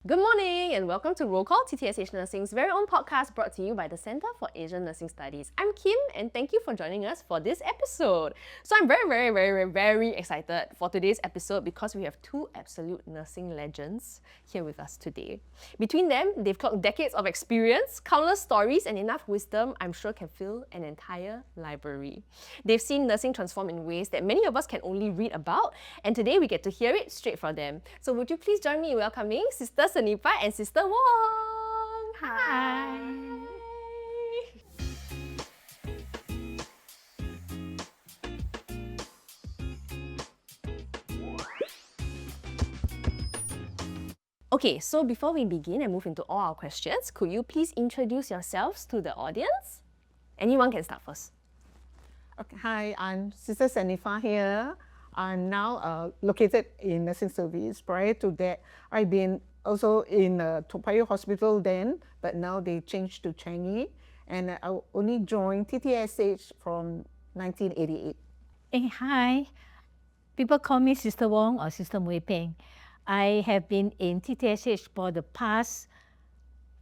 Good morning and welcome to Roll Call, TTSH Nursing's very own podcast brought to you by the Centre for Asian Nursing Studies. I'm Kim and thank you for joining us for this episode. So I'm very excited for today's episode because we have two absolute nursing legends here with us today. Between them, they've clocked decades of experience, countless stories and enough wisdom I'm sure can fill an entire library. They've seen nursing transform in ways that many of us can only read about, and today we get to hear it straight from them. So would you please join me in welcoming Sister Senifah and Sister Wong. Hi. Okay, so before we begin and move into all our questions, could you please introduce yourselves to the audience? Anyone can start first. Okay, hi, I'm Sister Senifah here. I'm now located in nursing service. Prior to that, I've been also in Toa Payoh Hospital then, but now they changed to Changi. And I only joined TTSH from 1988. Hey, hi. People call me Sister Wong or Sister Peng. I have been in TTSH for the past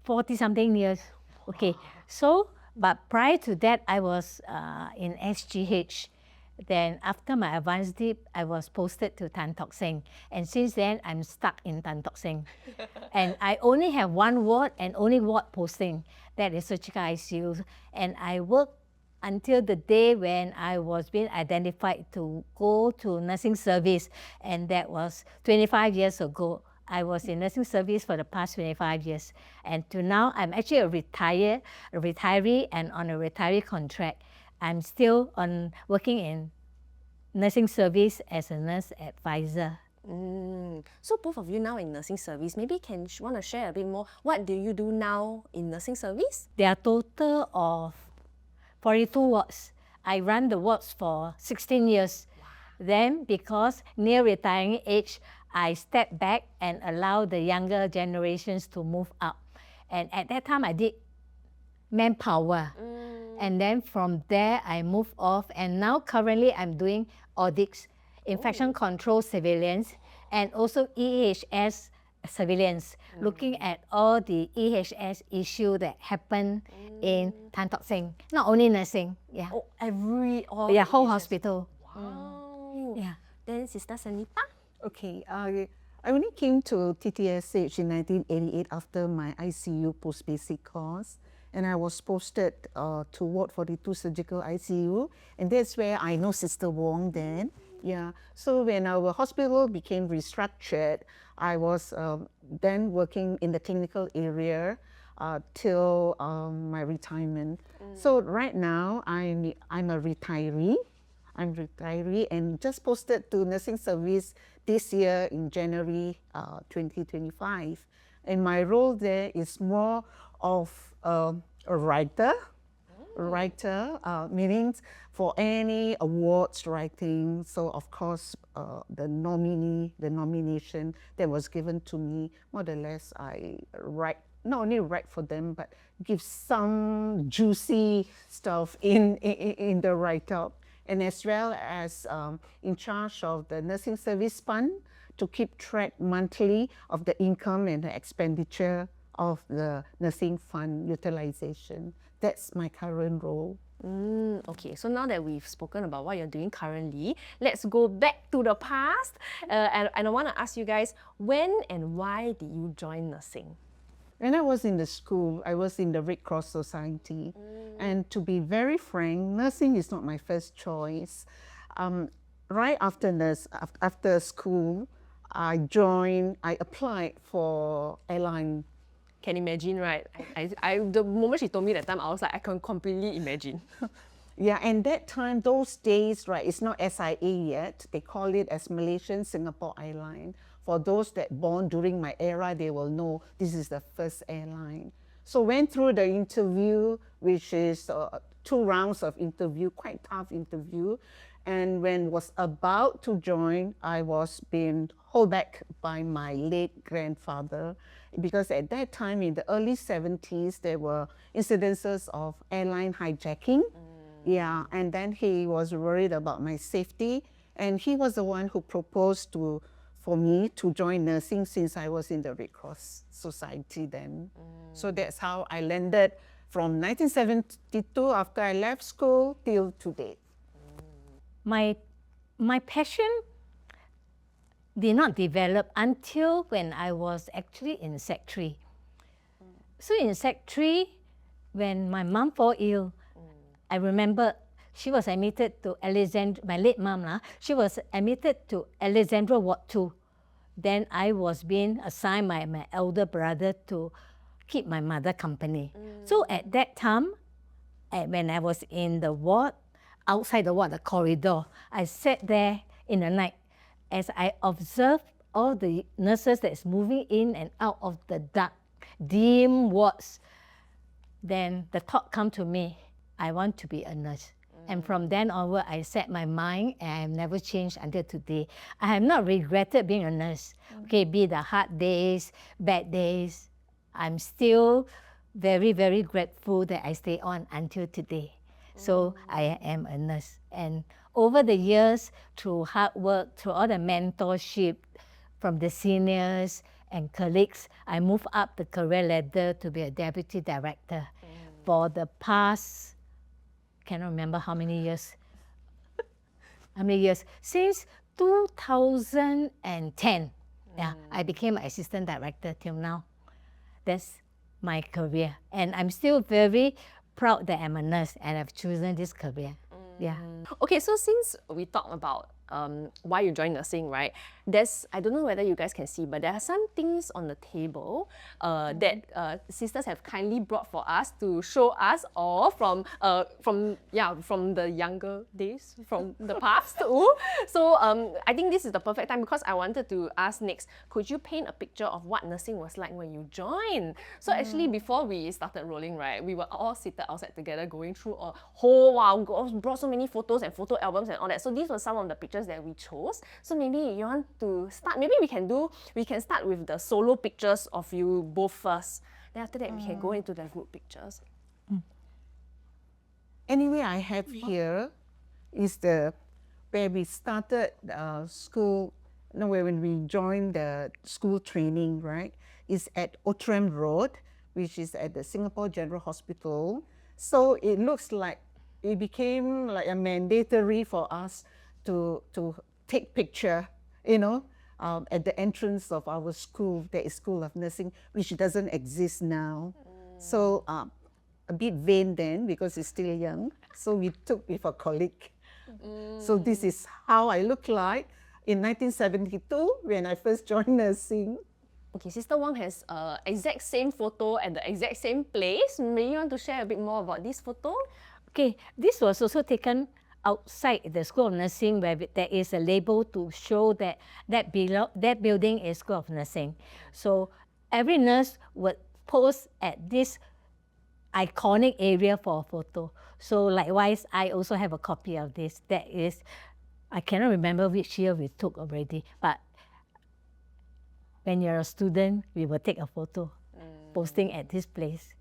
40-something years. Okay, so, but prior to that, I was in SGH. Then after my advanced dip, I was posted to Tan Tock Seng. And since then, I'm stuck in Tan Tock Seng. And I only have one ward and only ward posting. That is surgical ICU. And I worked until the day when I was being identified to go to nursing service. And that was 25 years ago. I was in nursing service for the past 25 years. And to now, I'm actually a retiree and on a retiree contract. I'm still working in nursing service as a nurse advisor. So both of you now in nursing service, maybe want to share a bit more. What do you do now in nursing service? There are total of 42 wards. I run the wards for 16 years. Wow. Then because near retiring age, I step back and allow the younger generations to move up. And at that time, I did manpower. And then from there, I moved off. And now currently, I'm doing audits, infection control surveillance, and also EHS surveillance, looking at all the EHS issue that happen in Tan Tock Seng. Not only nursing, yeah. Oh, whole hospital. Wow. Yeah. Then Sister Senifah? Okay, I only came to TTSH in 1988 after my ICU post-basic course. And I was posted to Ward 42 Surgical ICU. And that's where I know Sister Wong then. Yeah. So when our hospital became restructured, I was then working in the clinical area till my retirement. So right now, I'm a retiree. I'm retiree and just posted to nursing service this year in January 2025. And my role there is more of a writer, meaning for any awards writing. So of course, the nomination that was given to me, more or less, I write, not only write for them, but give some juicy stuff in the write-up. And as well as in charge of the nursing service fund to keep track monthly of the income and the expenditure of the nursing fund utilization. That's my current role. Okay, so now that we've spoken about what you're doing currently, let's go back to the past. And I want to ask you guys, when and why did you join nursing? When I was in the school, I was in the Red Cross Society. And to be very frank, nursing is not my first choice. Right after school, I applied for airline. Can imagine, right? The moment she told me that time, I was like, I can completely imagine. Yeah, and that time, those days, right, it's not SIA yet. They call it as Malaysian Singapore Airline. For those that born during my era, they will know this is the first airline. So went through the interview, which is 2 rounds of interview, quite tough interview. And when was about to join, I was being held back by my late grandfather, because at that time in the early 70s, there were incidences of airline hijacking. Yeah, and then he was worried about my safety. And he was the one who proposed to for me to join nursing since I was in the Red Cross Society then. So that's how I landed from 1972 after I left school till today. My passion did not develop until when I was actually in Sec 3. So in Sec 3, when my mom fell ill, I remember she was admitted to Alexandra, my late mom, she was admitted to Alexandra Ward 2. Then I was being assigned by my elder brother to keep my mother company. So at that time, when I was in the ward, outside the ward, the corridor, I sat there in the night as I observed all the nurses that's moving in and out of the dark, dim wards. Then the thought come to me, I want to be a nurse. And from then onward, I set my mind and I have never changed until today. I have not regretted being a nurse. Okay, be it the hard days, bad days, I'm still very, very grateful that I stay on until today. So I am a nurse. And over the years, through hard work, through all the mentorship from the seniors and colleagues, I moved up the career ladder to be a deputy director. For the past, cannot remember how many years. Since 2010, I became assistant director till now. That's my career. And I'm still very proud that I'm a nurse and I've chosen this career. Yeah. Okay, so since we talked about why you joined nursing, right? I don't know whether you guys can see, but there are some things on the table that sisters have kindly brought for us to show us all from the younger days, from the past. So I think this is the perfect time because I wanted to ask next, could you paint a picture of what nursing was like when you joined? So actually, before we started rolling, right, we were all seated outside together going through a whole brought so many photos and photo albums and all that. So these were some of the pictures that we chose. So maybe you want to start, maybe we can start with the solo pictures of you both first. Then after that we can go into the group pictures. Anyway, I have here is where we started school, when we joined the school training, right? Is at Outram Road, which is at the Singapore General Hospital. So it looks like it became like a mandatory for us to take picture, at the entrance of our school. There is School of Nursing, which doesn't exist now. So a bit vain then because it's still young. So we took with a colleague. So this is how I look like in 1972 when I first joined nursing. Okay, Sister Wong has exact same photo at the exact same place. Maybe you want to share a bit more about this photo? Okay, this was also taken outside the School of Nursing where there is a label to show that building is School of Nursing. So every nurse would pose at this iconic area for a photo. So likewise, I also have a copy of this. That is, I cannot remember which year we took already, but when you're a student, we will take a photo posting at this place,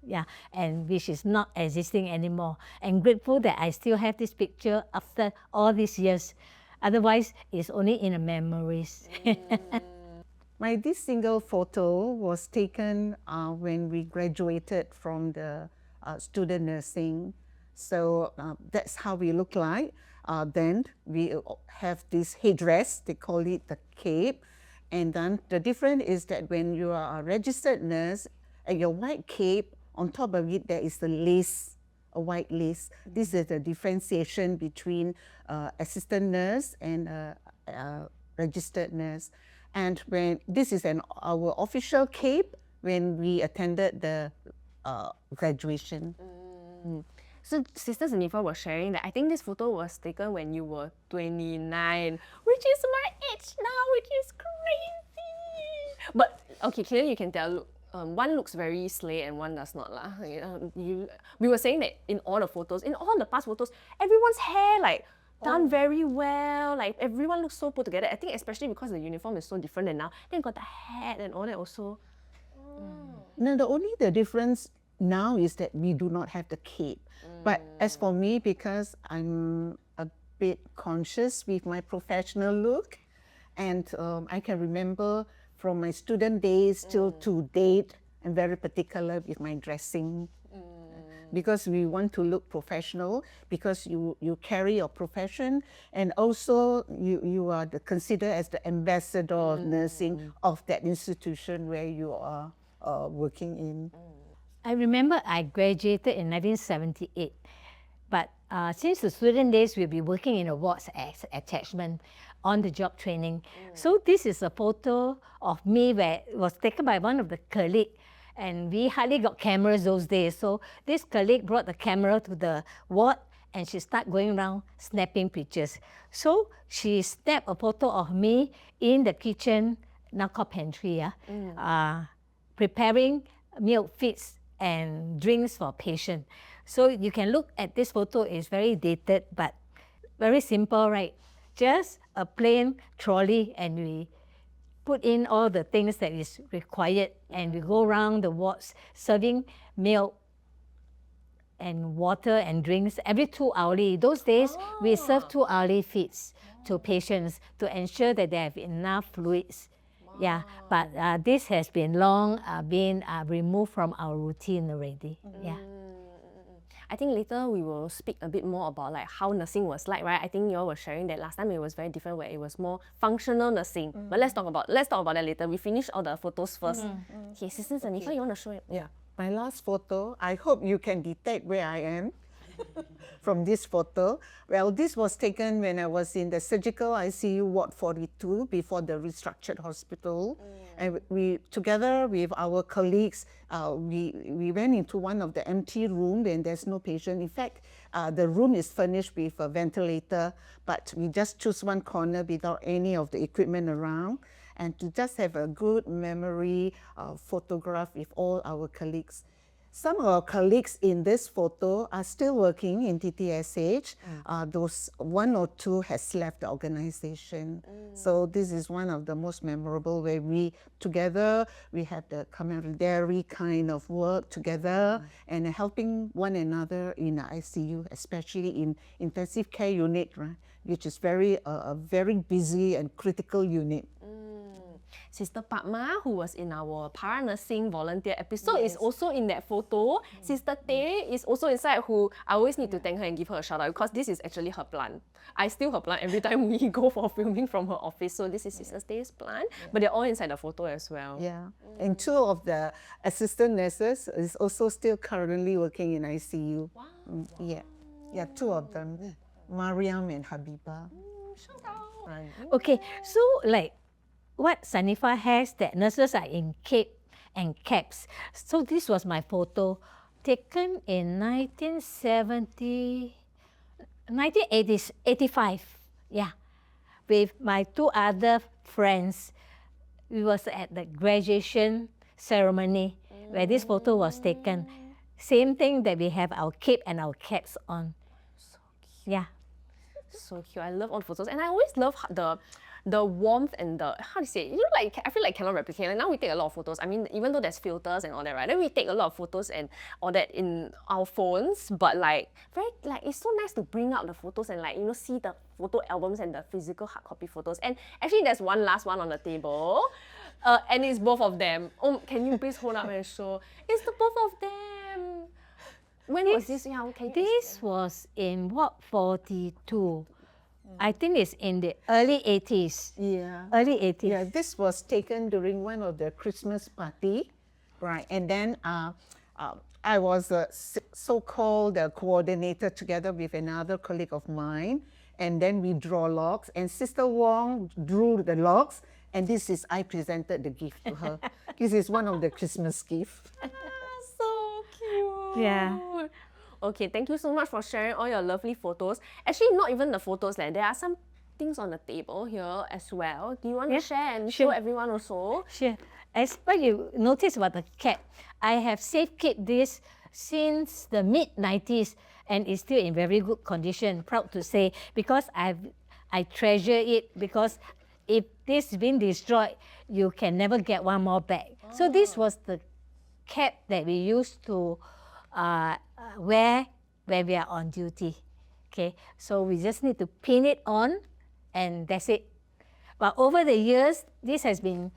and which is not existing anymore. And grateful that I still have this picture after all these years. Otherwise, it's only in the memories. This single photo was taken when we graduated from the student nursing. So that's how we look like. Then we have this headdress, they call it the cape. And then the difference is that when you are a registered nurse, and your white cape, on top of it, there is the lace, a white lace. This is the differentiation between assistant nurse and registered nurse. And when this is our official cape when we attended the graduation. So Sister Senifah was sharing that I think this photo was taken when you were 29, which is my age now, which is crazy. But okay, clearly you can tell, one looks very slay and one does not lah. We were saying that in all the photos, in all the past photos, everyone's hair done very well. Like everyone looks so put together. I think especially because the uniform is so different than now. Then got the hat and all that also. No, the difference now is that we do not have the cape. But as for me, because I'm a bit conscious with my professional look, And I can remember from my student days till to date, I'm very particular with my dressing. Because we want to look professional, because you carry your profession, and also you are considered as the ambassador of nursing of that institution where you are working in. I remember I graduated in 1978, but since the student days, we'll be working in awards as attachment on the job training. So this is a photo of me where it was taken by one of the colleagues, and we hardly got cameras those days. So this colleague brought the camera to the ward and she started going around snapping pictures. So she snapped a photo of me in the kitchen, now called pantry, preparing milk feeds and drinks for patients. So you can look at this photo, it's very dated, but very simple, right? Just a plain trolley, and we put in all the things that is required, and we go around the wards serving milk and water and drinks every 2 hourly. Those days, we serve 2 hourly feeds to patients to ensure that they have enough fluids. Yeah, but this has been long been removed from our routine already. Yeah. I think later we will speak a bit more about like how nursing was like, right? I think you all were sharing that last time it was very different, where it was more functional nursing. But let's talk about that later. We finish all the photos first. Okay, Sister Senifah, you want to show it? Yeah, my last photo, I hope you can detect where I am from this photo. Well, this was taken when I was in the surgical ICU Ward 42 before the restructured hospital. And we, together with our colleagues, we went into one of the empty rooms and there's no patient. In fact, the room is furnished with a ventilator, but we just choose one corner without any of the equipment around, and to just have a good memory photograph with all our colleagues. Some of our colleagues in this photo are still working in TTSH. Those one or two has left the organization. So this is one of the most memorable, where we together, we have the camaraderie kind of work together and helping one another in the ICU, especially in intensive care unit, right? Which is a very busy and critical unit. Sister Padma, who was in our para-nursing volunteer episode, is also in that photo. Sister Tay is also inside, who I always need to thank her and give her a shout out, because this is actually her plant. I steal her plant every time we go for filming from her office. So this is Sister Tay's plant, but they're all inside the photo as well. Yeah, and two of the assistant nurses is also still currently working in ICU. Wow. Yeah, two of them, Mariam and Habiba. Shout out. Okay, so like what Senifah has, that nurses are in cape and caps. So this was my photo taken in 1985, yeah, with my two other friends. We was at the graduation ceremony where this photo was taken. Same thing that we have our cape and our caps on. So cute. Yeah. So cute. I love all the photos, and I always love the warmth and the, how to say, you know, like I feel like cannot replicate. Like now we take a lot of photos. I mean, even though there's filters and all that, right? Then we take a lot of photos and all that in our phones. But like it's so nice to bring out the photos and like, you know, see the photo albums and the physical hard copy photos. And actually, there's one last one on the table, and it's both of them. Oh, can you please hold up and show? It's the both of them. When was this? Yeah, okay. This was in Ward 42. I think it's in the early 80s. Yeah. Early 80s. Yeah, this was taken during one of the Christmas party, right? And then I was a so-called coordinator together with another colleague of mine. And then we draw logs, and Sister Wong drew the logs, and I presented the gift to her. This is one of the Christmas gifts. So cute. Yeah. Okay, thank you so much for sharing all your lovely photos. Actually, not even the photos, there are some things on the table here as well. Do you want to share and show everyone also? Sure. As what you notice about the cap, I have safekept this since the mid-90s, and it's still in very good condition, proud to say, because I treasure it, because if this has been destroyed, you can never get one more back. So this was the cap that we used to wear when we are on duty. Okay, so we just need to pin it on, and that's it. But over the years, this has been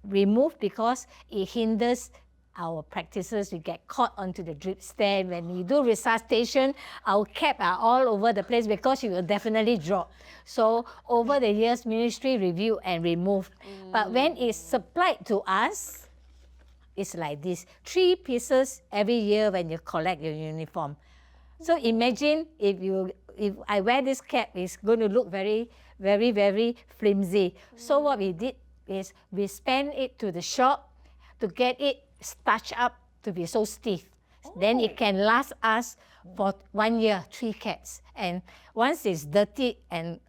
removed because it hinders our practices. We get caught onto the drip stand. When we do resuscitation, our cap are all over the place because it will definitely drop. So over the years, ministry reviewed and removed. But when it's supplied to us, it's like this, 3 pieces every year when you collect your uniform. So imagine if I wear this cap, it's going to look very, very, very flimsy. So what we did is we spent it to the shop to get it starched up to be so stiff. Then it can last us for 1 year, 3 caps. And once it's dirty and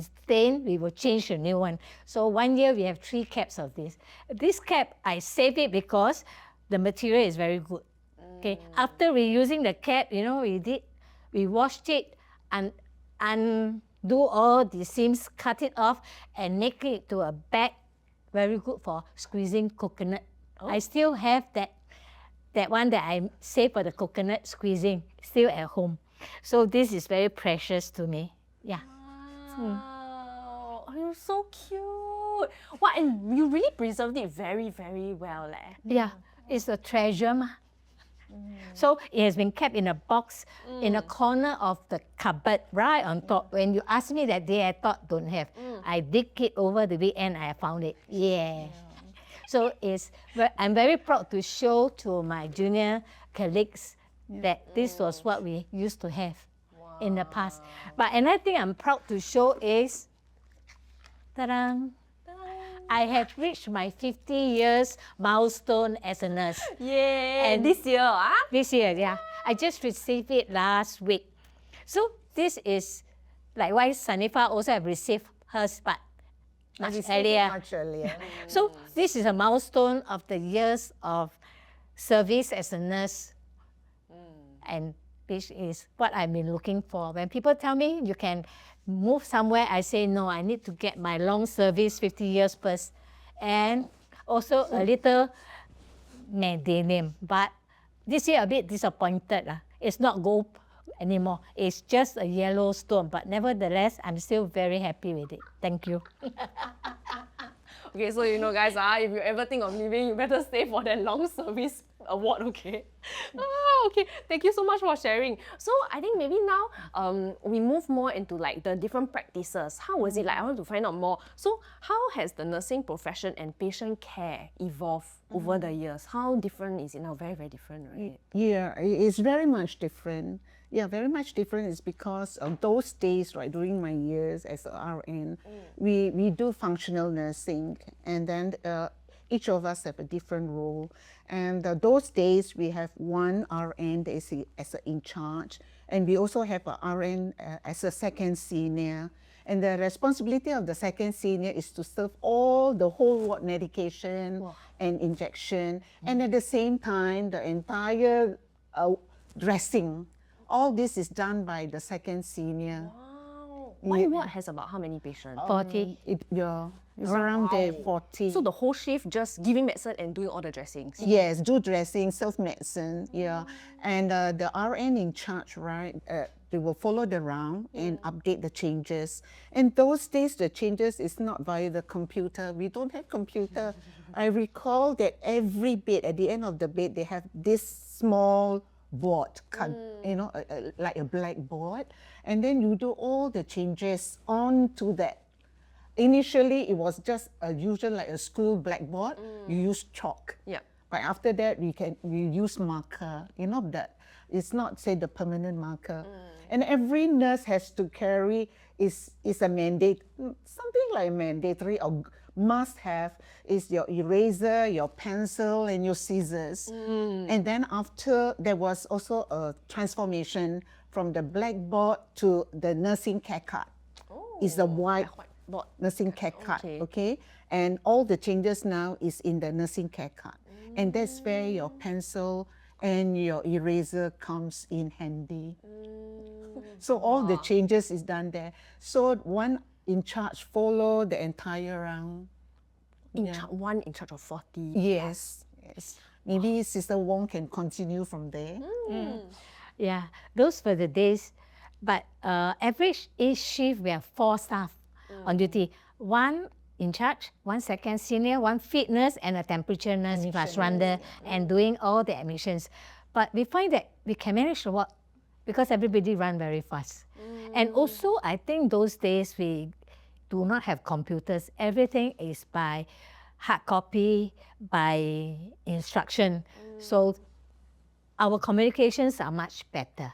stained, we will change a new one. So 1 year we have 3 caps of this. This cap, I save it because the material is very good. Okay. After reusing the cap, we washed it and undo all the seams, cut it off, and make it to a bag, very good for squeezing coconut. I still have that one that I saved for the coconut squeezing still at home. So this is very precious to me. Yeah. Wow. Oh, you're so cute. Wow, and you really preserved it very, very well. Yeah, it's a treasure. So it has been kept in a box in a corner of the cupboard right on top. When you asked me that day, I thought don't have. I dig it over the weekend, I found it. Yeah. So I'm very proud to show to my junior colleagues that this was what we used to have in the past. But another thing I'm proud to show is, ta-da! I have reached my 50 years milestone as a nurse. Yeah. And this year, This year, yeah. I just received it last week. So this is likewise, Senifah also have received hers, but much earlier. Much earlier. So this is a milestone of the years of service as a nurse. And which is what I've been looking for. When people tell me you can move somewhere, I say no, I need to get my long service 50 years first. And also a little medallion. But this year a bit disappointed. It's not gold anymore. It's just a yellow stone. But nevertheless, I'm still very happy with it. Thank you. Okay, so guys, if you ever think of leaving, you better stay for that long service award, okay? Okay, thank you so much for sharing. So I think maybe now we move more into like the different practices. How was it like? I want to find out more. So how has the nursing profession and patient care evolved over the years? How different is it now? Very, very different, right? Yeah, it's very much different. Yeah, very much different is because of those days, right, during my years as a RN, we do functional nursing, and then each of us have a different role. And those days we have one RN that is as a in charge, and we also have a RN as a second senior. And the responsibility of the second senior is to serve all the whole ward medication and injection, and at the same time the entire dressing. All this is done by the second senior. Wow. One ward has about how many patients? 40. It's around there, 40. So the whole shift just giving medicine and doing all the dressings? Yes, do dressing, self-medicine, yeah. And the RN in charge, right, they will follow the round and update the changes. And those days, the changes is not via the computer. We don't have computer. I recall that every bed, at the end of the bed, they have this small board, like a blackboard, and then you do all the changes onto that. Initially, it was just a usual like a school blackboard. You use chalk. Yeah. But after that, we use marker. That it's not say the permanent marker. And every nurse has to carry is a mandate, something like mandatory or must have is your eraser, your pencil, and your scissors. And then after, there was also a transformation from the blackboard to the nursing care card. It's a whiteboard nursing care card, okay? And all the changes now is in the nursing care card. And that's where your pencil and your eraser comes in handy. So all the changes is done there. So one in charge follow the entire round. One in charge of 40. Yes. Maybe Sister Wong can continue from there. Yeah, those were the days. But average each shift, we have 4 staff. on duty. One in charge, one second senior, one fit nurse, and a temperature nurse plus runner, and doing all the admissions. But we find that we can manage the work because everybody run very fast. And also, I think those days we do not have computers. Everything is by hard copy, by instruction. So our communications are much better.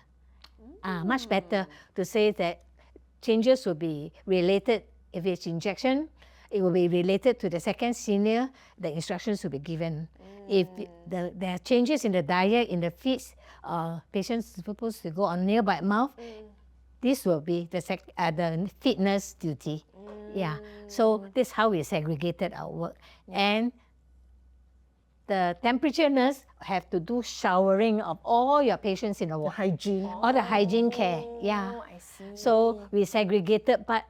Much better to say that changes will be related. If it's injection, it will be related to the second senior, the instructions will be given. If there are changes in the diet, in the feeds, patients supposed to go on nearby mouth, this will be the fitness duty. Yeah, so this is how we segregated our work. And the temperature nurse have to do showering of all your patients in the ward. Hygiene. All the hygiene care, yeah. I see. So we segregated, but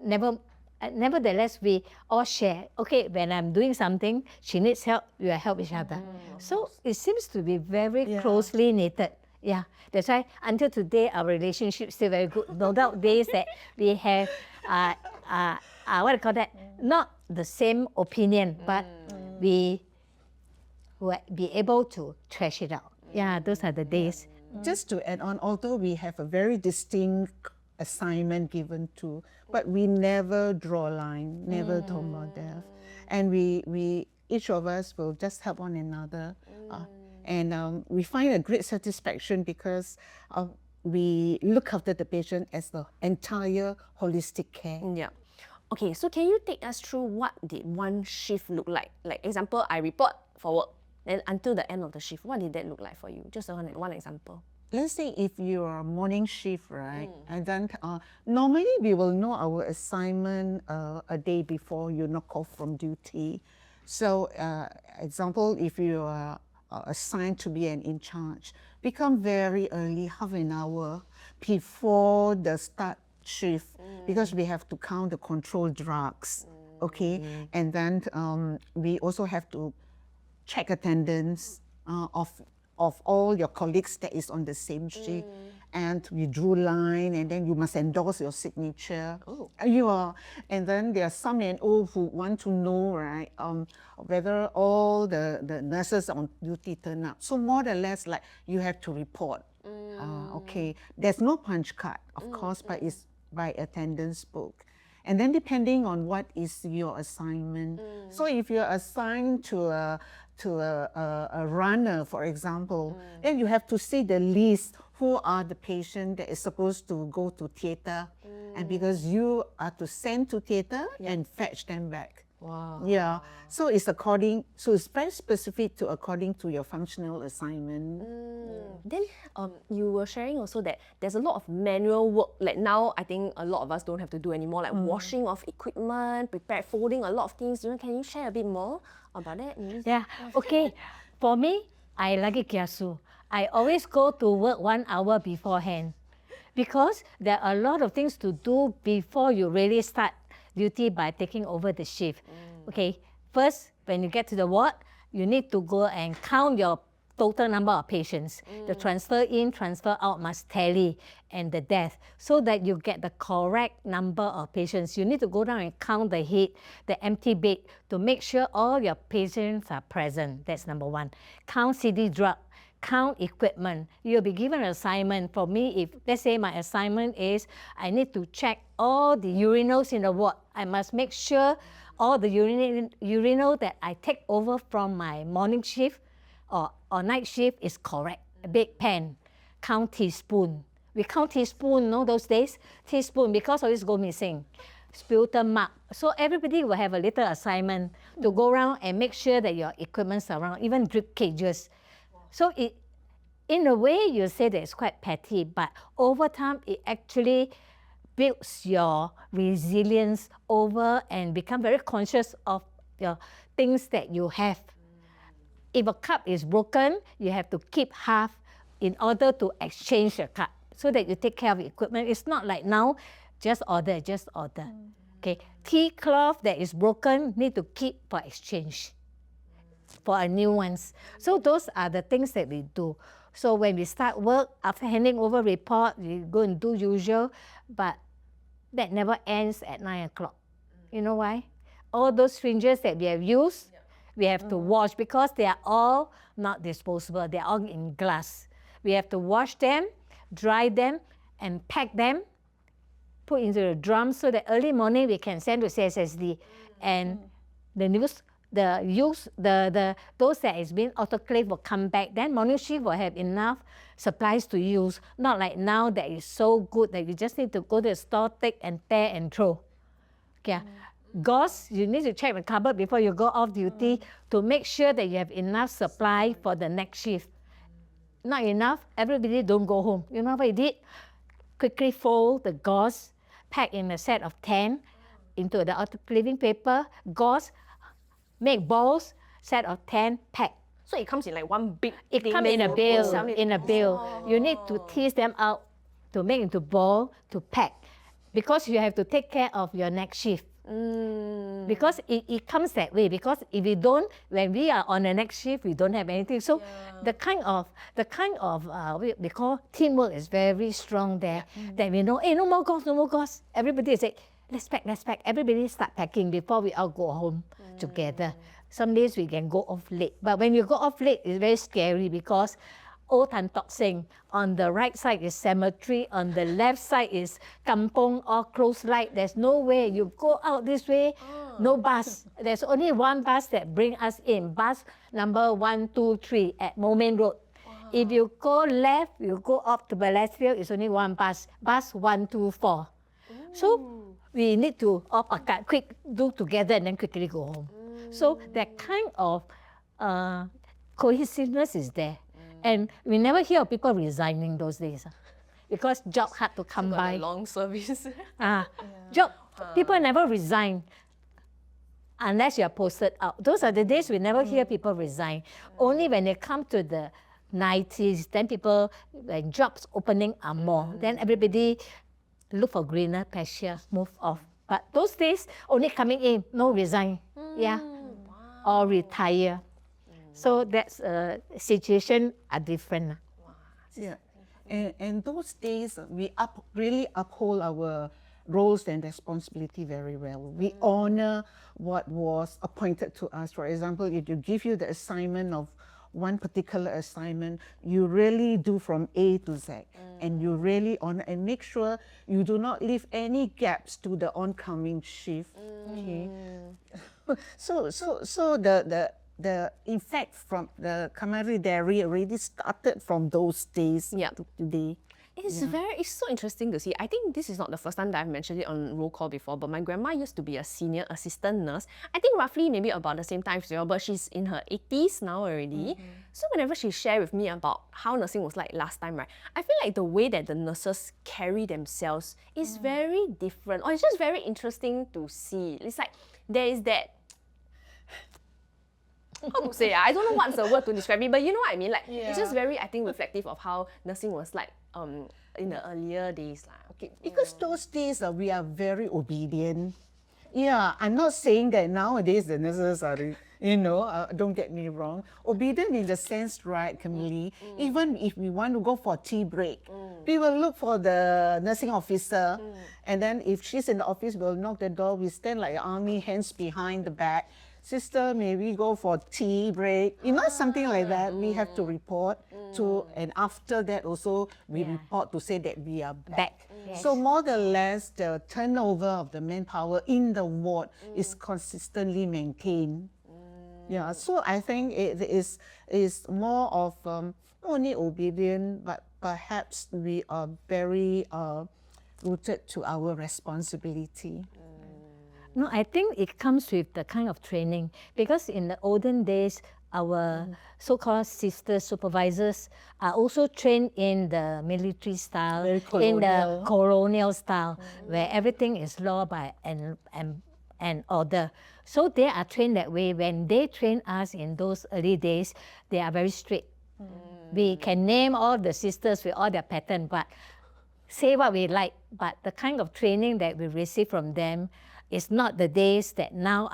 nevertheless, we all share. Okay, when I'm doing something, she needs help, we will help each other. So it seems to be very closely knitted. Yeah, that's why until today, our relationship is still very good. No doubt days that we have, what do you call that? Not the same opinion, but we will be able to trash it out. Yeah, those are the days. Just to add on, although we have a very distinct assignment given to, but we never draw a line, never talk about death. And we each of us will just help one another. And we find a great satisfaction because we look after the patient as the entire holistic care. Yeah. Okay, so can you take us through what did one shift look like? Like example, I report for work, then until the end of the shift, what did that look like for you? Just one example. Let's say if you are morning shift, right? And then normally we will know our assignment a day before you knock off from duty. So example, if you are assigned to be an in charge, become very early, half an hour before the start shift, because we have to count the controlled drugs, okay? And then we also have to check attendance of all your colleagues that is on the same shift, and we drew line, and then you must endorse your signature. And then there are some NO who want to know, right, whether all the nurses on duty turn up. So more or less, like you have to report. Okay, there's no punch card, of course, but it's by attendance book. And then depending on what is your assignment. So if you're assigned to a runner, for example, then you have to see the list, who are the patients that is supposed to go to theatre, and because you are to send to theatre and fetch them back. Wow. Yeah, so it's very specific to according to your functional assignment. Then you were sharing also that there's a lot of manual work. Like now, I think a lot of us don't have to do anymore, like washing of equipment, folding a lot of things. Can you share a bit more about that? Yeah, okay. For me, I like it kiasu. I always go to work 1 hour beforehand because there are a lot of things to do before you really start duty by taking over the shift. Okay, first, when you get to the ward, you need to go and count your total number of patients. The transfer in, transfer out must tally, and the death, so that you get the correct number of patients. You need to go down and count the head, the empty bed, to make sure all your patients are present. That's number one. Count CD drug, count equipment. You'll be given an assignment. For me, if let's say my assignment is I need to check all the urinals in the ward. I must make sure all the urinal that I take over from my morning shift or night shift is correct. A big pen. Count teaspoon. We count teaspoon, those days. Teaspoon, because always go missing. Sputum mark. So everybody will have a little assignment to go around and make sure that your equipment's around, even drip cages. So in a way, you say that it's quite petty, but over time, it actually builds your resilience over and become very conscious of your things that you have. If a cup is broken, you have to keep half in order to exchange the cup so that you take care of the equipment. It's not like now, just order. Okay, tea cloth that is broken, need to keep for exchange for a new ones. So those are the things that we do. So when we start work, after handing over report, we go and do usual, but that never ends at 9 o'clock. You know why? All those syringes that we have used, we have to wash because they are all not disposable. They are all in glass. We have to wash them, dry them, and pack them, put into the drum so that early morning we can send to CSSD. And the news, those that is being autoclaved will come back. Then morning shift will have enough supplies to use. Not like now that is so good that you just need to go to the store, take and tear and throw. Okay. Gauze, you need to check the cupboard before you go off duty to make sure that you have enough supply for the next shift. Not enough, everybody don't go home. You know what I did? Quickly fold the gauze, pack in a set of 10 into the autoclaving paper, gauze, make balls, set of 10, pack. So it comes in like one big It thing, comes then in a you bill. sell it. In a bill. You need to tease them out to make into ball to pack, because you have to take care of your next shift. Because it comes that way. Because if we don't, when we are on the next shift, we don't have anything. So the kind of we call teamwork is very strong there. That we know, hey, no more gauze, no more gauze. Everybody say, let's pack, let's pack. Everybody start packing before we all go home together. Some days we can go off late. But when you go off late, it's very scary because Old Tan Tock Seng, on the right side is cemetery, on the left side is kampong or close light. There's no way. You go out this way, no bus. There's only one bus that brings us in. Bus number 123 at Moulmein Road. If you go left, you go up to Balestier, it's only one bus. Bus 124. So we need to all pack, quick do together and then quickly go home. So that kind of cohesiveness is there. And we never hear of people resigning those days because job hard to come by. Long service. Job, people never resign unless you are posted out. Those are the days we never hear people resign. Only when they come to the 90s, then people, when jobs opening are more, then everybody look for greener pasture, move off. But those days, only coming in, no resign. Or retire. So that's situation are different. Yeah, and those days we really uphold our roles and responsibility very well. We honor what was appointed to us. For example, if you give you the assignment of one particular assignment, you really do from A to Z, and you really honor and make sure you do not leave any gaps to the oncoming shift. Okay. So the effect from the camaraderie already started from those days to today. It's so interesting to see. I think this is not the first time that I've mentioned it on roll call before, but my grandma used to be a senior assistant nurse. I think roughly maybe about the same time as well, but she's in her 80s now already. So whenever she shared with me about how nursing was like last time, right, I feel like the way that the nurses carry themselves is very different, or it's just very interesting to see. It's like there is that, how to say, I don't know what's the word to describe it, but you know what I mean? Like it's just very, I think, reflective of how nursing was like in the earlier days. Okay, because those days we are very obedient. Yeah, I'm not saying that nowadays the nurses are, don't get me wrong. Obedient in the sense, right, Camille? Even if we want to go for tea break, we will look for the nursing officer. And then if she's in the office, we'll knock the door. We stand like army, hands behind the back. Sister, may we go for tea break? Something like that. We have to report to, and after that also, we report to say that we are back. So more or less, the turnover of the manpower in the ward is consistently maintained. Yeah, so I think it is more of not only obedient, but perhaps we are very rooted to our responsibility. No, I think it comes with the kind of training, because in the olden days, our so-called sister supervisors are also trained in the military style, in the colonial style, where everything is law by and order. So they are trained that way. When they train us in those early days, they are very strict. We can name all the sisters with all their pattern, but say what we like. But the kind of training that we receive from them is not the days that now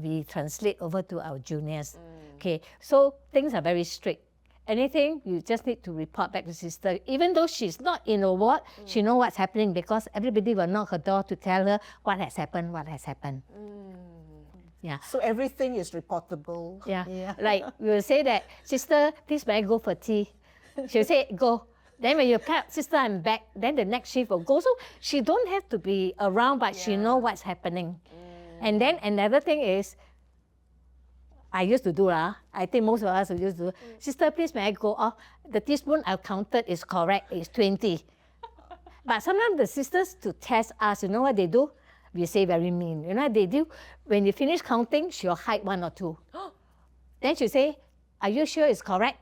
we translate over to our juniors. Okay, so things are very strict. anything, you just need to report back to sister. Even though she's not in a ward, she know what's happening because everybody will knock her door to tell her what has happened, what has happened. Yeah. So everything is reportable. Yeah. Like we will say that, sister, please may I go for tea? She'll say, go. Then when you come, sister, I'm back. Then the next shift will go. So she don't have to be around, but she know what's happening. And then another thing is, I used to do, I think most of us used to do, sister, please may I go off? The teaspoon I counted is correct, it's 20. But sometimes the sisters, to test us, you know what they do? We say very mean. You know what they do? When you finish counting, she'll hide 1 or 2. Then she'll say, are you sure it's correct?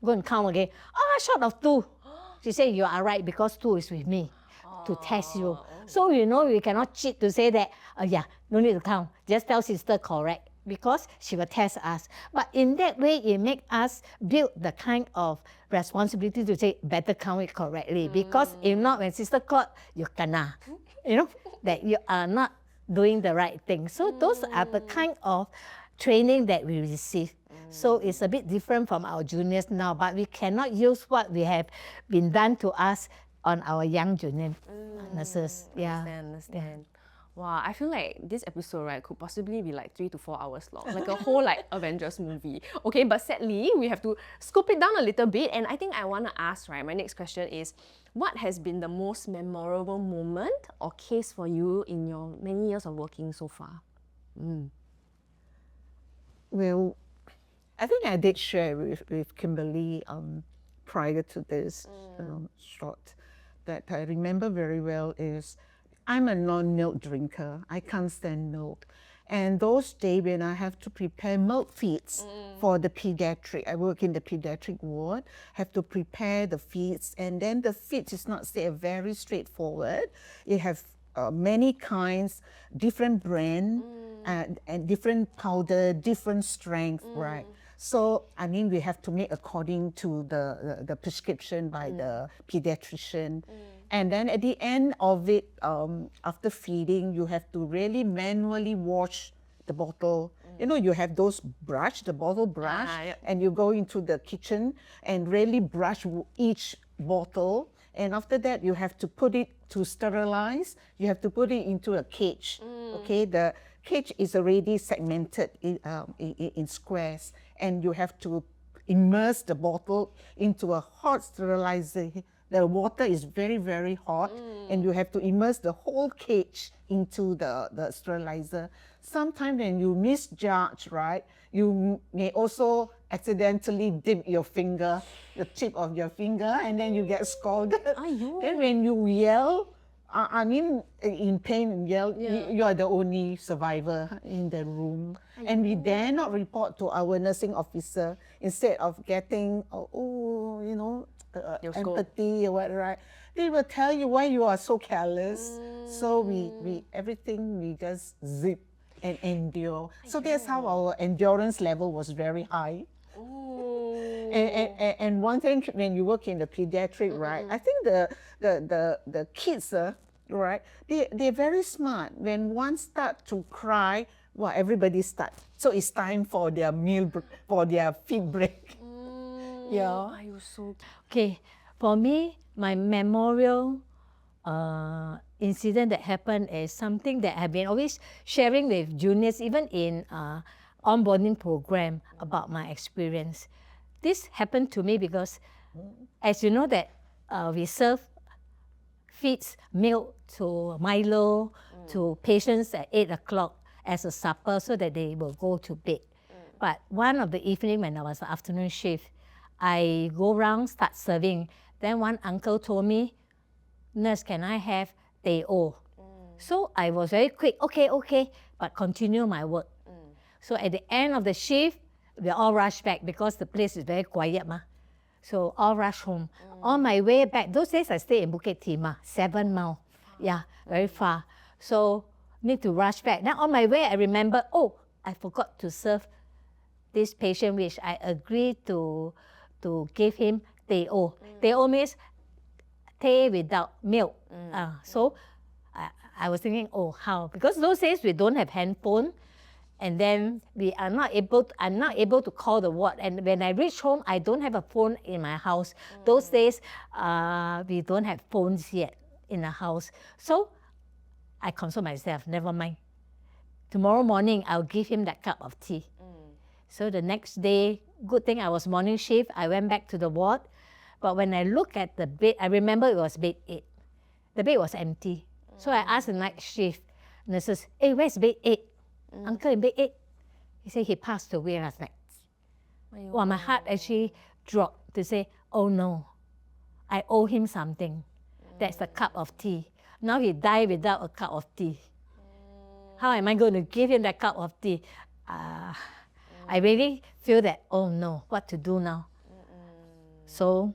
Go and count again. Short of 2. She said, you are right because 2 is with me to test you. So you know we cannot cheat to say that, no need to count. Just tell sister correct because she will test us. But in that way, it makes us build the kind of responsibility to say, better count it correctly. Because if not, when sister caught, you kena. You know, that you are not doing the right thing. So those are the kind of training that we receive. So it's a bit different from our juniors now, but we cannot use what we have been done to us on our young junior nurses. Understand. Wow, I feel like this episode, right, could possibly be like 3 to 4 hours long, like a whole like Avengers movie. Okay, but sadly, we have to scoop it down a little bit. And I think I want to ask, right, my next question is, what has been the most memorable moment or case for you in your many years of working so far? Well, I think I did share with Kimberly prior to this shot that I remember very well is I'm a non-milk drinker. I can't stand milk. And those days when I have to prepare milk feeds for the pediatric, I work in the pediatric ward, have to prepare the feeds, and then the feeds is not say very straightforward. It have many kinds, different brand, and different powder, different strength, right? So, I mean, we have to make according to the prescription by the pediatrician. And then at the end of it, after feeding, you have to really manually wash the bottle. You know, you have those brush, the bottle brush, and you go into the kitchen and really brush each bottle. And after that, you have to put it to sterilize. You have to put it into a cage. Okay, the cage is already segmented in squares, and you have to immerse the bottle into a hot sterilizer. The water is very, very hot, and you have to immerse the whole cage into the sterilizer. Sometimes when you misjudge, right, you may also accidentally dip your finger, the tip of your finger, and then you get scalded. Then when you yell, I mean, in pain and yell, you are the only survivor in the room. And we dare not report to our nursing officer instead of getting, you know, empathy or what, right? They will tell you why you are so careless. So we everything we just zip and endure. So that's how our endurance level was very high. And one thing when you work in the pediatric, right? I think the kids, right? They're very smart. When one start to cry, well, everybody start. So it's time for their for their feed break. Okay, for me, my memorial incident that happened is something that I've been always sharing with juniors, even in onboarding program, about my experience. This happened to me because, as you know, that we serve feeds milk to Milo to patients at 8 o'clock as a supper so that they will go to bed. But one of the evening when I was the afternoon shift, I go around, start serving. Then one uncle told me, nurse, can I have teh-o? So I was very quick, okay, but continue my work. So at the end of the shift, we all rush back because the place is very quiet. So all rush home. On my way back, those days I stay in Bukit Timah, 7 miles. Yeah, very far. So need to rush back. Now on my way, I remember, I forgot to serve this patient, which I agreed to give him teh-o. Teh-o means tea without milk. So I was thinking, how? Because those days we don't have handphone, And then I'm not able to call the ward. And when I reach home, I don't have a phone in my house. Those days, we don't have phones yet in the house. So I console myself, never mind. Tomorrow morning, I'll give him that cup of tea. So the next day, good thing I was morning shift, I went back to the ward. But when I look at the bed, I remember it was bed 8. The bed was empty. So I asked the night shift nurses, hey, where's bed 8? Uncle in bed 8. He said he passed away last night. Well, my heart actually dropped to say, oh no, I owe him something. That's the cup of tea. Now he died without a cup of tea. How am I going to give him that cup of tea? I really feel that, oh no, what to do now? So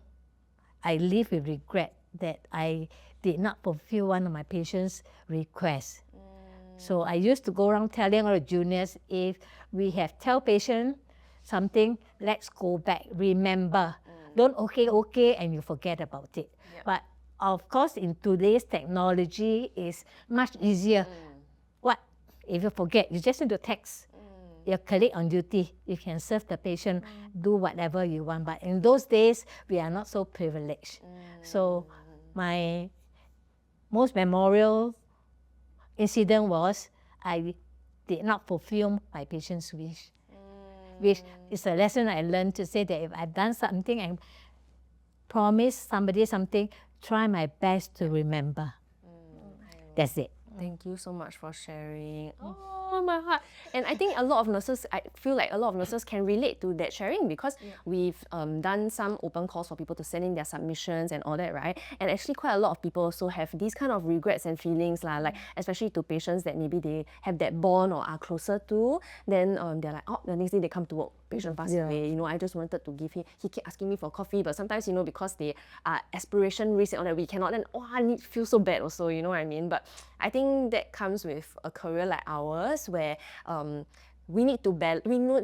I live with regret that I did not fulfill one of my patients' requests. So I used to go around telling all the juniors, if we have tell patient something, let's go back. Remember, don't okay, and you forget about it. Yep. But of course, in today's technology, is much easier. What? If you forget, you just need to text your colleague on duty. You can serve the patient, do whatever you want. But in those days, we are not so privileged. So my most memorable incident was I did not fulfill my patient's wish. Which is a lesson I learned to say that if I've done something and promised somebody something, try my best to remember. That's it. Thank you so much for sharing. Oh, my heart. And I think a lot of nurses, I feel like a lot of nurses can relate to that sharing because we've done some open calls for people to send in their submissions and all that, right? And actually quite a lot of people also have these kind of regrets and feelings, like especially to patients that maybe they have that bond or are closer to, then they're like, oh, the next day they come to work, patient passed away, you know, I just wanted to give him, he kept asking me for coffee, but sometimes, you know, because they are aspiration risk and all that, we cannot, then, oh, I feel so bad also, you know what I mean? But I think that comes with a career like ours where we need to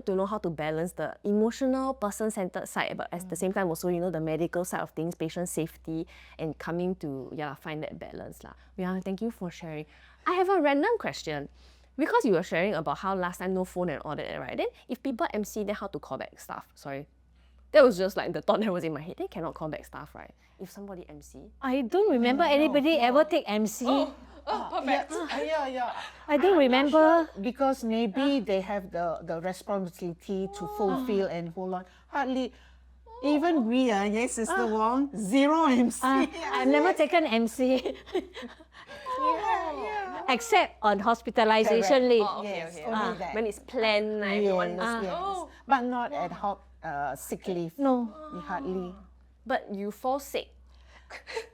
know how to balance the emotional, person-centered side, but at the same time also, you know, the medical side of things, patient safety, and coming to find that balance lah. Yeah, thank you for sharing. I have a random question. Because you were sharing about how last time no phone and all that, right? Then if people MC, then how to call back staff? Sorry. That was just like the thought that was in my head. They cannot call back staff, right? If somebody MC. I don't remember anybody ever take MC. Perfect. Yeah. I don't remember. Because maybe they have the responsibility to fulfill and hold on. Hardly, even we, yes, Sister Wong, zero MC. I've never taken MC. Except on hospitalization leave. Oh, okay. Only that. When it's planned, like, Yes. But not ad hoc sick leave. No. Hardly. But you fall sick,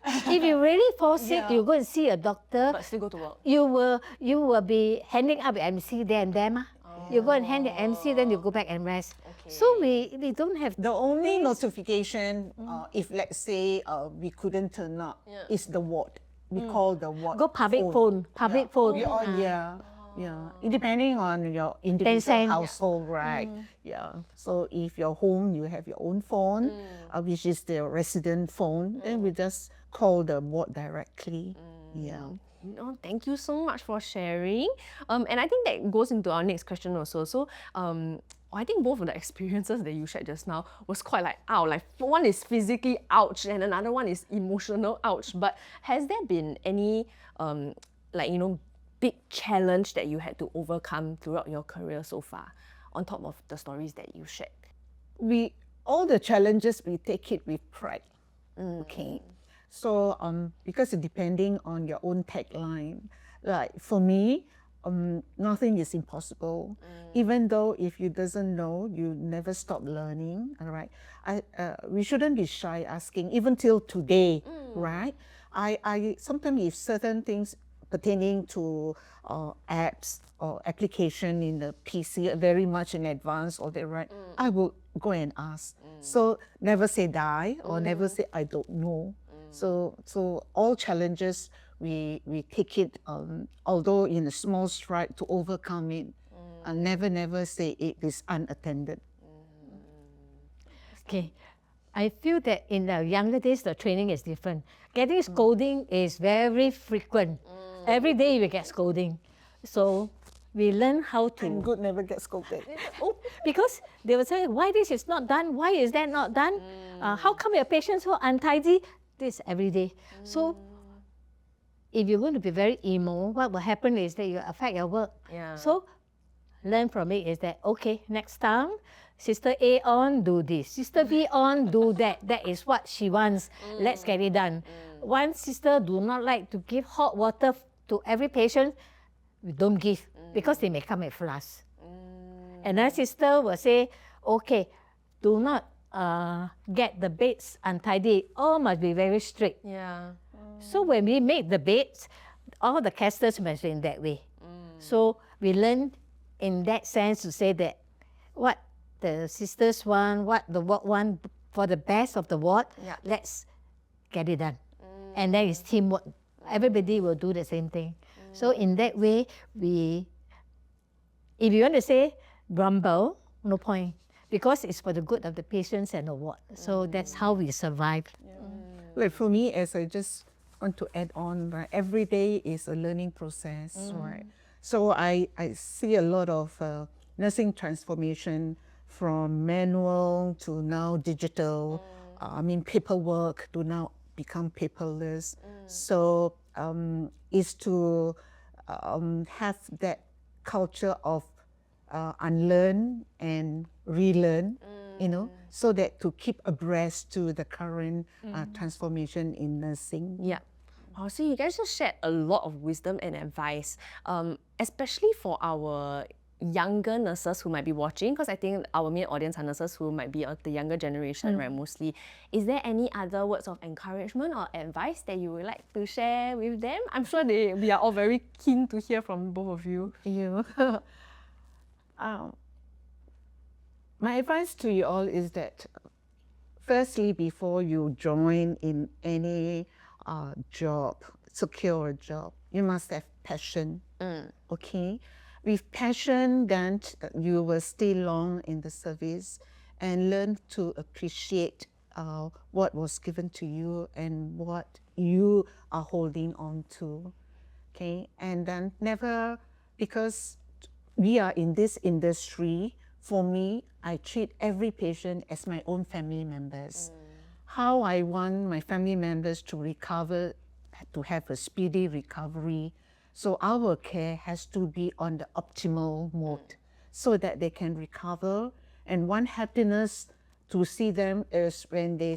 If you really fall sick, you go and see a doctor. but still go to work. You will be handing up your MC there and there. You go and hand the MC, then you go back and rest. So we don't have The only notification, if let's say we couldn't turn up, is the ward. We call the ward. go public phone. Public phone. Depending on your individual Tencent. household, right? So if you're home, you have your own phone, which is the resident phone, then we just call the ward directly. No, thank you so much for sharing. And I think that goes into our next question also. So, I think both of the experiences that you shared just now was quite like, ow, like one is physically ouch and another one is emotional ouch. But has there been any, big challenge that you had to overcome throughout your career so far, on top of the stories that you shared? All the challenges, we take it with pride. Okay. So because depending on your own tagline, like for me, nothing is impossible. Even though if you doesn't know, you never stop learning. All right. We shouldn't be shy asking, even till today, right? I sometimes if certain things pertaining to apps or application in the PC very much in advance or that, right? I will go and ask. So never say die or never say I don't know. So all challenges we take it, although in a small stride, to overcome it. And never say it is unattended. Okay. I feel that in the younger days, the training is different. Getting scolding is very frequent. Every day you get scolding. So we learn how to. I'm good, never get scolded. Oh, because they will say, why this is not done? Why is that not done? How come your patient so untidy? This every day. So if you're going to be very emo, what will happen is that you affect your work. Yeah. So learn from it is that, okay, next time, Sister A on, do this. Sister B on, do that. That is what she wants. Let's get it done. One sister do not like to give hot water to every patient. We don't give because they may come with flask. Another sister will say, okay, do not get the beds untidy. All must be very strict. Yeah. So when we make the beds, all the casters must be in that way. So we learn in that sense to say that what the sisters want, what the ward want for the best of the ward, let's get it done. And then it's teamwork. Everybody will do the same thing. So in that way, if you want to say grumble, no point. Because it's for the good of the patients and the ward. So that's how we survive. Like for me, as I just want to add on, right, every day is a learning process, right? So I see a lot of nursing transformation from manual to now digital, paperwork to now become paperless. So is to have that culture of unlearn and relearn, so that to keep abreast to the current transformation in nursing. Yeah. Wow, so you guys just shared a lot of wisdom and advice, especially for our younger nurses who might be watching, because I think our main audience are nurses who might be of the younger generation, right, mostly. Is there any other words of encouragement or advice that you would like to share with them? I'm sure we are all very keen to hear from both of you. My advice to you all is that, firstly, before you join in any job, secure a job, you must have passion. Okay, with passion, then you will stay long in the service and learn to appreciate what was given to you and what you are holding on to. Okay, and then never, because we are in this industry, for me, I treat every patient as my own family members. How I want my family members to recover, to have a speedy recovery. So our care has to be on the optimal mode so that they can recover. And one happiness to see them is when they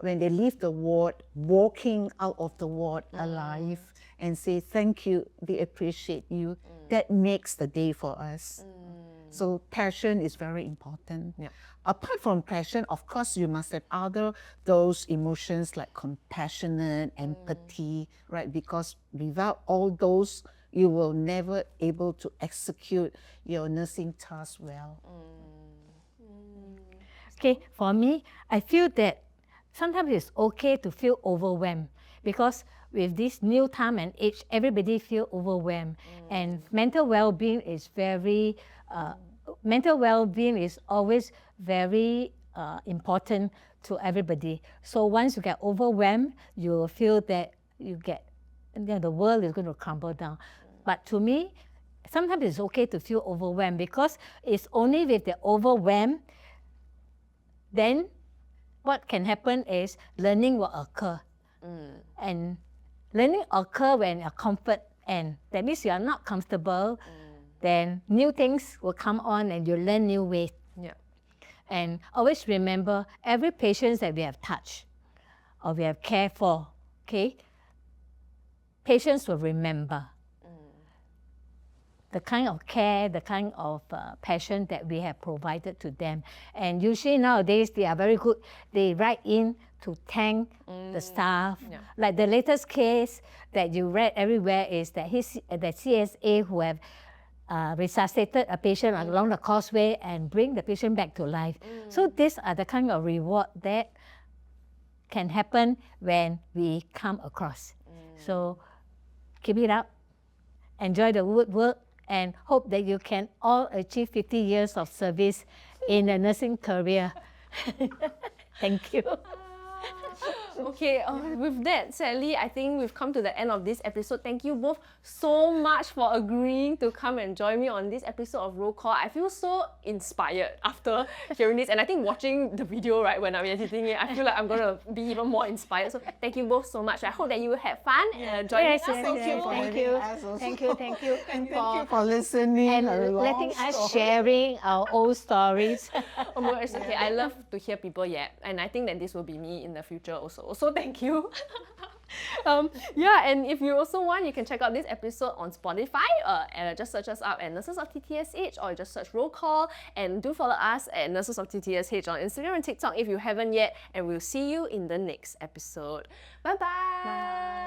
leave the ward, walking out of the ward alive and say, thank you, they appreciate you. That makes the day for us. So passion is very important. Apart from passion, of course, you must have those emotions like compassionate, empathy, right? Because without all those, you will never able to execute your nursing task well. Okay, for me, I feel that sometimes it's okay to feel overwhelmed because with this new time and age, everybody feel overwhelmed. And mental well-being is always very important to everybody. So once you get overwhelmed, you will feel that the world is going to crumble down. But to me, sometimes it's okay to feel overwhelmed because it's only with the overwhelm, then what can happen is learning will occur. And learning occur when you're comfort and that means you are not comfortable, then new things will come on and you learn new ways. And always remember, every patient that we have touched or we have cared for, okay, patients will remember the kind of care, the kind of passion that we have provided to them. And usually nowadays, they are very good. They write in to thank the staff. Like the latest case that you read everywhere is that the CSA who have resuscitated a patient along the causeway and bring the patient back to life. So these are the kind of reward that can happen when we come across. So keep it up, enjoy the good work, and hope that you can all achieve 50 years of service in a nursing career. Thank you. Okay, with that, sadly, I think we've come to the end of this episode. Thank you both so much for agreeing to come and join me on this episode of Roll Call. I feel so inspired after hearing this, and I think watching the video, right, when I'm editing it, I feel like I'm going to be even more inspired. So thank you both so much. I hope that you had fun joining us. Thank you for having us also. Thank you. And thank you for listening. And a long letting us story. sharing our old stories. Oh my gosh, okay. I love to hear people yap, and I think that this will be me in the future also. So thank you. Yeah, and if you also want, you can check out this episode on Spotify. And just search us up at Nurses of TTSH, or just search Roll Call, and do follow us at Nurses of TTSH on Instagram and TikTok if you haven't yet. And we'll see you in the next episode. Bye-bye. Bye.